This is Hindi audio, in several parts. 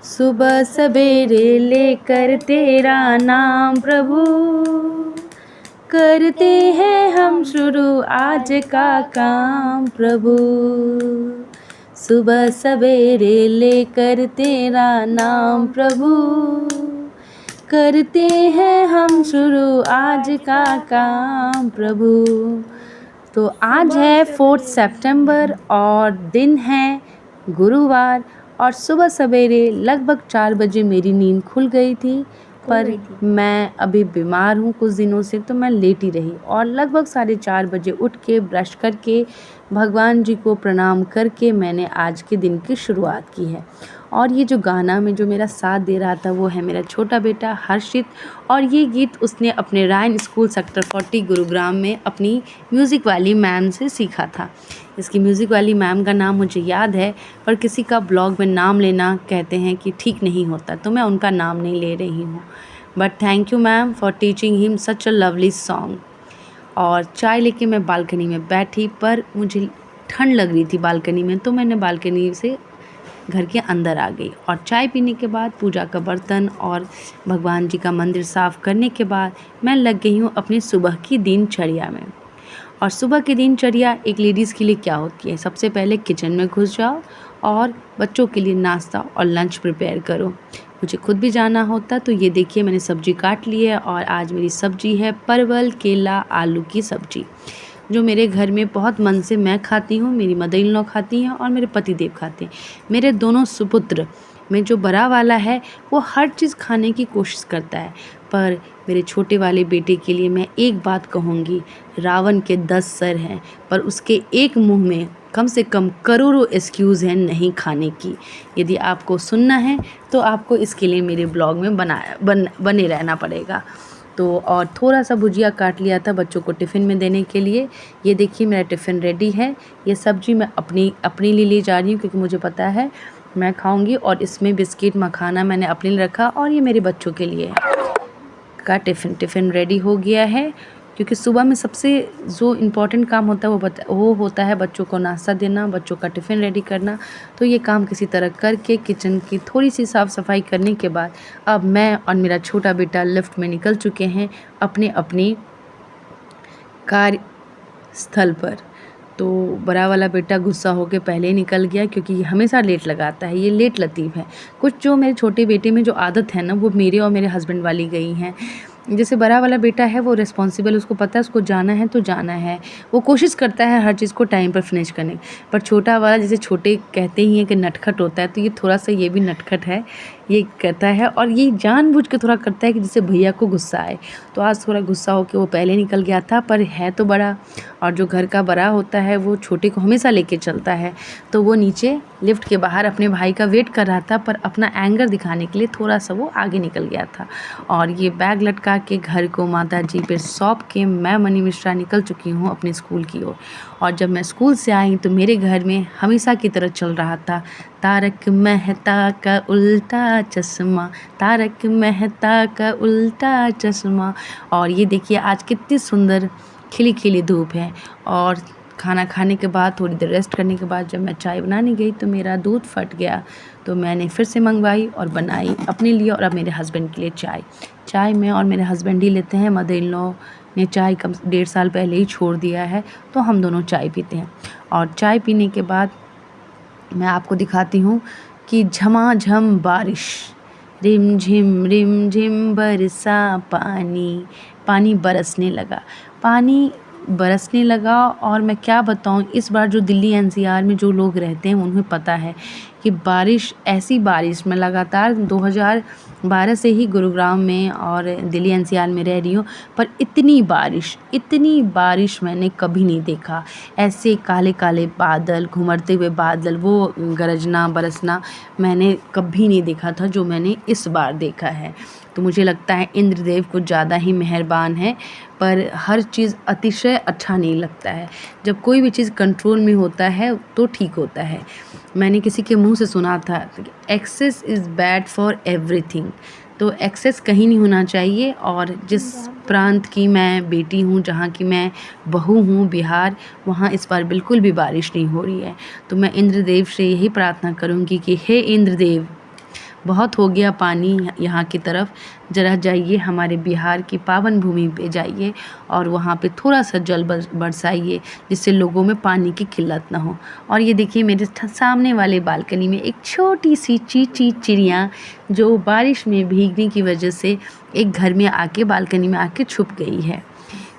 सुबह सवेरे लेकर तेरा नाम प्रभु, करते हैं हम शुरू आज का काम प्रभु। सुबह सवेरे लेकर तेरा नाम प्रभु, करते हैं हम शुरू आज का काम प्रभु। तो आज है 4 सितंबर और दिन है गुरुवार, और सुबह सवेरे लगभग 4 बजे मेरी नींद खुल गई थी, पर मैं अभी बीमार हूँ कुछ दिनों से, तो मैं लेटी रही और लगभग 4:30 बजे उठ के ब्रश करके भगवान जी को प्रणाम करके मैंने आज के दिन की शुरुआत की है। और ये जो गाना में जो मेरा साथ दे रहा था वो है मेरा छोटा बेटा हर्षित, और ये गीत उसने अपने रायन स्कूल सेक्टर 40 गुरुग्राम में अपनी म्यूज़िक वाली मैम से सीखा था। इसकी म्यूज़िक वाली मैम का नाम मुझे याद है, पर किसी का ब्लॉग में नाम लेना कहते हैं कि ठीक नहीं होता, तो मैं उनका नाम नहीं ले रही हूँ। But thank you ma'am for teaching him such a lovely song. और चाय लेके मैं बालकनी में बैठी, पर मुझे ठंड लग रही थी बालकनी में, तो मैंने बालकनी से घर के अंदर आ गई और चाय पीने के बाद पूजा का बर्तन और भगवान जी का मंदिर साफ़ करने के बाद मैं लग गई हूँ अपनी सुबह की दिनचर्या में। और सुबह की दिनचर्या एक लेडीज़ के लिए क्या होती है? सबसे पहले किचन में घुस जाओ और बच्चों के लिए नाश्ता और लंच प्रिपेयर करो। मुझे खुद भी जाना होता, तो ये देखिए मैंने सब्ज़ी काट ली है, और आज मेरी सब्ज़ी है परवल केला आलू की सब्ज़ी, जो मेरे घर में बहुत मन से मैं खाती हूँ, मेरी मदर इन लॉ खाती हैं और मेरे पति देव खाते हैं। मेरे दोनों सुपुत्र में जो बड़ा वाला है वो हर चीज़ खाने की कोशिश करता है, पर मेरे छोटे वाले बेटे के लिए मैं एक बात कहूँगी, रावण के 10 सर हैं, पर उसके एक मुंह में कम से कम करोड़ों एक्सक्यूज़ हैं नहीं खाने की। यदि आपको सुनना है तो आपको इसके लिए मेरे ब्लॉग में बने रहना पड़ेगा। तो और थोड़ा सा भुजिया काट लिया था बच्चों को टिफ़िन में देने के लिए। ये देखिए मेरा टिफ़िन रेडी है। ये सब्ज़ी मैं अपने लिए ले जा रही हूँ, क्योंकि मुझे पता है मैं खाऊंगी, और इसमें बिस्किट मखाना मैंने अपने लिए रखा, और ये मेरे बच्चों के लिए का टिफ़िन रेडी हो गया है। क्योंकि सुबह में सबसे जो इम्पोर्टेंट काम होता है वो होता है बच्चों को नाश्ता देना, बच्चों का टिफ़िन रेडी करना। तो ये काम किसी तरह करके किचन की थोड़ी सी साफ़ सफाई करने के बाद अब मैं और मेरा छोटा बेटा लिफ्ट में निकल चुके हैं अपनी कार्यस्थल पर। तो बड़ा वाला बेटा गुस्सा होकर पहले ही निकल गया, क्योंकि ये हमेशा लेट लगाता है, ये लेट लतीफ़ है। कुछ जो मेरे छोटे बेटे में जो आदत है ना, वो मेरे और मेरे हस्बैंड वाली गई हैं। जैसे बड़ा वाला बेटा है वो रिस्पॉन्सिबल, उसको पता है उसको जाना है तो जाना है, वो कोशिश करता है हर चीज़ को टाइम पर फिनिश करने। पर छोटा वाला, जैसे छोटे कहते ही हैं कि नटखट होता है, तो ये थोड़ा सा ये भी नटखट है, ये करता है, और ये जानबूझ के थोड़ा करता है कि जिससे भैया को गुस्सा आए। तो आज थोड़ा गुस्सा होकर वो पहले निकल गया था, पर है तो बड़ा, और जो घर का बड़ा होता है वो छोटे को हमेशा लेके चलता है। तो वो नीचे लिफ्ट के बाहर अपने भाई का वेट कर रहा था, पर अपना एंगर दिखाने के लिए थोड़ा सा वो आगे निकल गया था। और ये बैग लटका के घर को माता जी पे सौंप के मैं मनी मिश्रा निकल चुकी हूँ अपने स्कूल की ओर। और जब मैं स्कूल से आई तो मेरे घर में हमेशा की तरह चल रहा था तारक मेहता का उल्टा चश्मा, तारक मेहता का उल्टा चश्मा। और ये देखिए आज कितनी सुंदर खिली खिली धूप है। और खाना खाने के बाद थोड़ी देर रेस्ट करने के बाद जब मैं चाय बनाने गई तो मेरा दूध फट गया, तो मैंने फिर से मंगवाई और बनाई अपने लिए और अब मेरे हस्बैंड के लिए चाय मैं और मेरे हस्बैंड ही लेते हैं। मदर इन लॉ ने चाय कम 1.5 साल पहले ही छोड़ दिया है, तो हम दोनों चाय पीते हैं। और चाय पीने के बाद मैं आपको दिखाती हूँ कि झमाझम बारिश, रिम झिम बरसा पानी बरसने लगा। और मैं क्या बताऊँ, इस बार जो दिल्ली एनसीआर में जो लोग रहते हैं उन्हें पता है कि ऐसी बारिश मैं लगातार 2012 से ही गुरुग्राम में और दिल्ली एनसीआर में रह रही हूँ, पर इतनी बारिश मैंने कभी नहीं देखा। ऐसे काले काले बादल, घुमड़ते हुए बादल, वो गरजना बरसना मैंने कभी नहीं देखा था जो मैंने इस बार देखा है। तो मुझे लगता है इंद्रदेव कुछ ज़्यादा ही मेहरबान है, पर हर चीज़ अतिशय अच्छा नहीं लगता है। जब कोई भी चीज़ कंट्रोल में होता है तो ठीक होता है। मैंने किसी के मुंह से सुना था excess is bad for everything, तो एक्सेस कहीं नहीं होना चाहिए। और जिस प्रांत की मैं बेटी हूँ, जहाँ की मैं बहू हूँ, बिहार, वहाँ इस बार बिल्कुल भी बारिश नहीं हो रही है। तो मैं इंद्रदेव से यही प्रार्थना करूँगी कि हे इंद्रदेव, बहुत हो गया पानी यहाँ की तरफ, ज़रा जाइए हमारे बिहार की पावन भूमि पे जाइए और वहाँ पे थोड़ा सा जल बरसाइए, जिससे लोगों में पानी की किल्लत ना हो। और ये देखिए मेरे सामने वाले बालकनी में एक छोटी सी चींची चिड़िया जो बारिश में भीगने की वजह से एक घर में आके बालकनी में आके छुप गई है,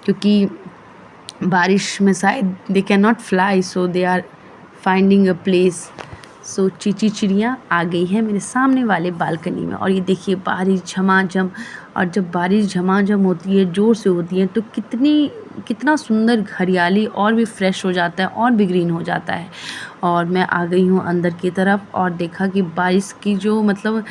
क्योंकि बारिश में शायद they can not fly, so they are finding a place. So चींची चिड़िया आ गई है मेरे सामने वाले बालकनी में। और ये देखिए बारिश झमाझम, और जब बारिश झमाझम होती है, ज़ोर से होती है, तो कितना सुंदर हरियाली और भी फ्रेश हो जाता है और भी ग्रीन हो जाता है। और मैं आ गई हूँ अंदर की तरफ और देखा कि बारिश की जो मतलब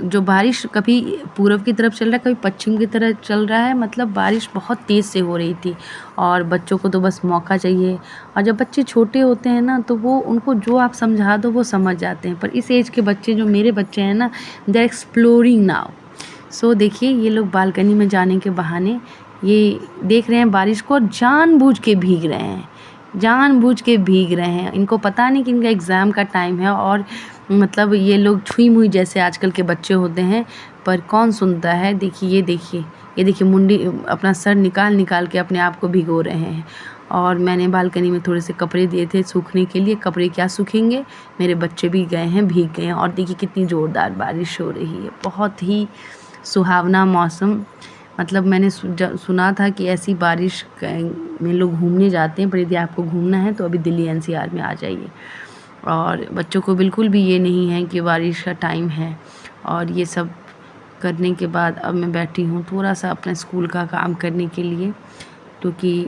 जो बारिश कभी पूरब की तरफ चल रहा है, कभी पश्चिम की तरफ चल रहा है, मतलब बारिश बहुत तेज़ से हो रही थी। और बच्चों को तो बस मौका चाहिए, और जब बच्चे छोटे होते हैं ना, तो वो उनको जो आप समझा दो वो समझ जाते हैं। पर इस एज के बच्चे, जो मेरे बच्चे हैं ना, दे आर एक्सप्लोरिंग नाउ। सो देखिए ये लोग बालकनी में जाने के बहाने ये देख रहे हैं बारिश को, और जानबूझ के भीग रहे हैं, जानबूझ के भीग रहे हैं। इनको पता नहीं कि इनका एग्ज़ाम का टाइम है, और मतलब ये लोग छुई मुई जैसे आजकल के बच्चे होते हैं, पर कौन सुनता है। देखिए ये देखिए मुंडी अपना सर निकाल के अपने आप को भिगो रहे हैं। और मैंने बालकनी में थोड़े से कपड़े दिए थे सूखने के लिए, कपड़े क्या सूखेंगे, मेरे बच्चे भी गए हैं, भीग गए हैं। और देखिए कितनी ज़ोरदार बारिश हो रही है, बहुत ही सुहावना मौसम। मतलब मैंने सुना था कि ऐसी बारिश में लोग घूमने जाते हैं, पर यदि आपको घूमना है तो अभी दिल्ली एनसीआर में आ जाइए। और बच्चों को बिल्कुल भी ये नहीं है कि बारिश का टाइम है। और ये सब करने के बाद अब मैं बैठी हूँ थोड़ा सा अपने स्कूल का काम करने के लिए, क्योंकि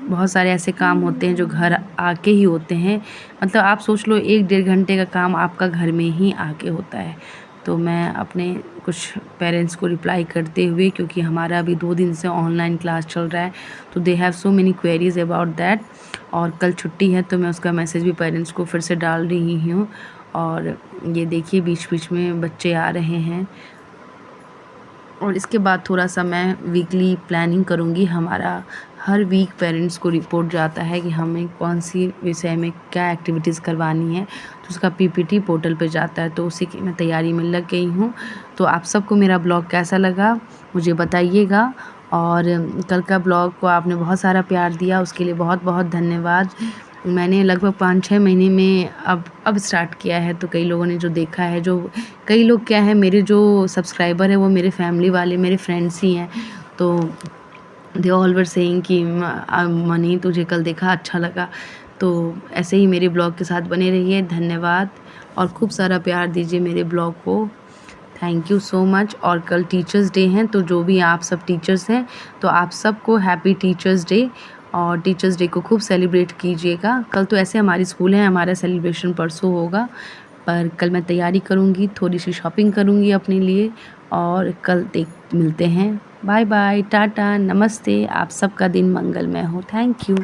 बहुत सारे ऐसे काम होते हैं जो घर आके ही होते हैं। मतलब आप सोच लो 1-1.5 घंटे का काम आपका घर में ही आके होता है। तो मैं अपने कुछ पेरेंट्स को रिप्लाई करते हुए, क्योंकि हमारा अभी 2 दिन से ऑनलाइन क्लास चल रहा है, तो they have so many queries about that. और कल छुट्टी है, तो मैं उसका मैसेज भी पेरेंट्स को फिर से डाल रही हूँ। और ये देखिए बीच-बीच में बच्चे आ रहे हैं। और इसके बाद थोड़ा सा मैं वीकली प्लानिंग करूँगी। हमारा हर वीक पेरेंट्स को रिपोर्ट जाता है कि हमें कौन सी विषय में क्या एक्टिविटीज़ करवानी है, तो उसका पीपीटी पोर्टल पे जाता है, तो उसी की मैं तैयारी में लग गई हूँ। तो आप सबको मेरा ब्लॉग कैसा लगा मुझे बताइएगा। और कल का ब्लॉग को आपने बहुत सारा प्यार दिया, उसके लिए बहुत बहुत धन्यवाद। मैंने लगभग 5-6 महीने में अब स्टार्ट किया है, तो कई लोगों ने जो देखा है, जो कई लोग क्या है, मेरे जो सब्सक्राइबर हैं वो मेरे फैमिली वाले, मेरे फ्रेंड्स ही हैं। तो दे ऑलवेज सेइंग कि मनी तुझे कल देखा अच्छा लगा। तो ऐसे ही मेरे ब्लॉग के साथ बने रहिए। धन्यवाद, और खूब सारा प्यार दीजिए मेरे ब्लॉग को। Thank you so much. और कल टीचर्स डे हैं, तो जो भी आप सब टीचर्स हैं, तो आप सबको हैप्पी टीचर्स डे। और टीचर्स डे को खूब सेलिब्रेट कीजिएगा। कल तो ऐसे हमारी स्कूल है, हमारा सेलिब्रेशन परसों होगा, पर कल मैं तैयारी करूँगी, थोड़ी सी शॉपिंग करूँगी अपने लिए। और कल मिलते हैं। बाय बाय, टाटा, नमस्ते। आप सबका दिन मंगलमय हो। Thank you.